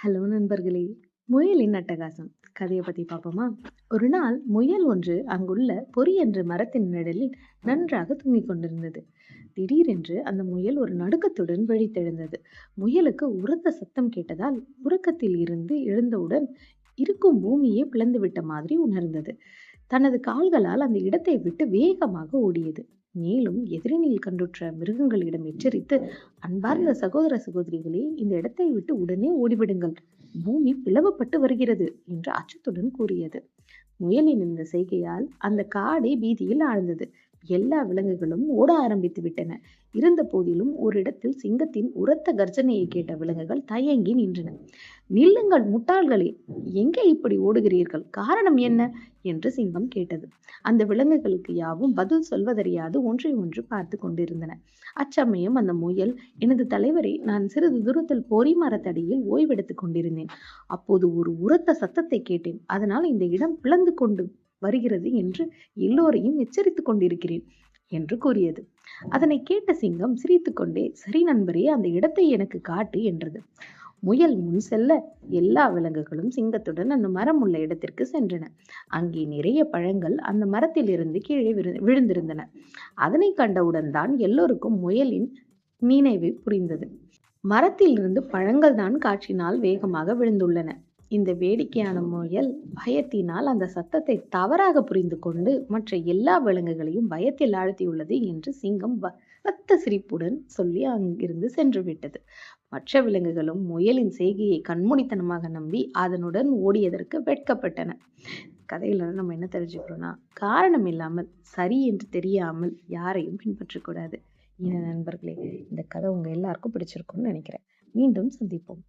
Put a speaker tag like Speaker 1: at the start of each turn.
Speaker 1: Hello நண்பர்களே! முயலின் அட்டகாசம் கதையை பத்தி பார்ப்போமா? ஒரு நாள் முயல் ஒன்று அங்குள்ள பொறி என்ற மரத்தின் நிழலில் நன்றாக தூங்கிக் கொண்டிருந்தது. திடீரென்று அந்த முயல் ஒரு நடுக்கத்துடன் விழித்தெழுந்தது. முயலுக்கு உரத்த சத்தம் கேட்டதால் உறக்கத்தில் இருந்து எழுந்தவுடன் இருக்கும் பூமியே பிளந்துவிட்ட மாதிரி உணர்ந்தது. தனது கால்களால் அந்த இடத்தை விட்டு வேகமாக ஓடியது. மேலும் எதிரினில் கண்டுற்ற மிருகங்களிடம் எச்சரித்து, அன்பார்ந்த சகோதர சகோதரிகளே, இந்த இடத்தை விட்டு உடனே ஓடிவிடுங்கள், பூமி பிளவுபட்டு வருகிறது என்று அச்சத்துடன் கூறியது. முயலின் இந்த செய்கையால் அந்த காடே பீதியில் ஆழ்ந்தது. எல்லா விலங்குகளும் ஓட ஆரம்பித்து விட்டன. இருந்த போதிலும் ஒரு இடத்தில் சிங்கத்தின் உரத்த கர்ஜனையை கேட்ட விலங்குகள் தயங்கி நின்றன. நில்லுங்கள் முட்டாள்களே, எங்கே இப்படி ஓடுகிறீர்கள்? காரணம் என்ன என்று சிங்கம் கேட்டது. அந்த விலங்குகளுக்கு யாவும் பதில் சொல்வதறியாது ஒன்றை ஒன்று பார்த்து கொண்டிருந்தன. அச்சமயம் அந்த முயல், எனது தலைவரை, நான் சிறிது தூரத்தில் பொறி மரத்தடியில் ஓய்வெடுத்துக் கொண்டிருந்தேன். அப்போது ஒரு உரத்த சத்தத்தை கேட்டேன். அதனால் இந்த இடம் பிளந்து கொண்டு வருகிறது என்று எல்லோரையும் எச்சரித்துக் கொண்டிருக்கிறேன் என்று கூறியது. அதனை கேட்ட சிங்கம் சிரித்துக்கொண்டே, சரி நண்பரே, அந்த இடத்தை எனக்கு காட்டு என்றது. முயல் முன் செல்ல எல்லா விலங்குகளும் சிங்கத்துடன் அந்த மரம் உள்ள இடத்திற்கு சென்றன. அங்கே நிறைய பழங்கள் அந்த மரத்தில் இருந்து கீழே விழுந்திருந்தன. அதனை கண்டவுடன் தான் எல்லோருக்கும் முயலின் நினைவு புரிந்தது. மரத்தில் இருந்து பழங்கள் தான் காற்றினால் வேகமாக விழுந்துள்ளன. இந்த வேடிக்கையான முயல் பயத்தினால் அந்த சத்தத்தை தவறாக புரிந்து கொண்டு மற்ற எல்லா விலங்குகளையும் பயத்தில் ஆழ்த்தியுள்ளது என்று சிங்கம் பலத்த சிரிப்புடன் சொல்லி அங்கிருந்து சென்று விட்டது. மற்ற விலங்குகளும் முயலின் செய்கையை கண்மூடித்தனமாக நம்பி அதனுடன் ஓடியதற்கு வெட்கப்பட்டன. கதையில நம்ம என்ன தெரிஞ்சுக்கிறோம்னா, காரணம் இல்லாமல் சரி என்று தெரியாமல் யாரையும் பின்பற்றக்கூடாது. நண்பர்களே, இந்த கதை உங்க எல்லாருக்கும் பிடிச்சிருக்கும்னு நினைக்கிறேன். மீண்டும் சந்திப்போம்.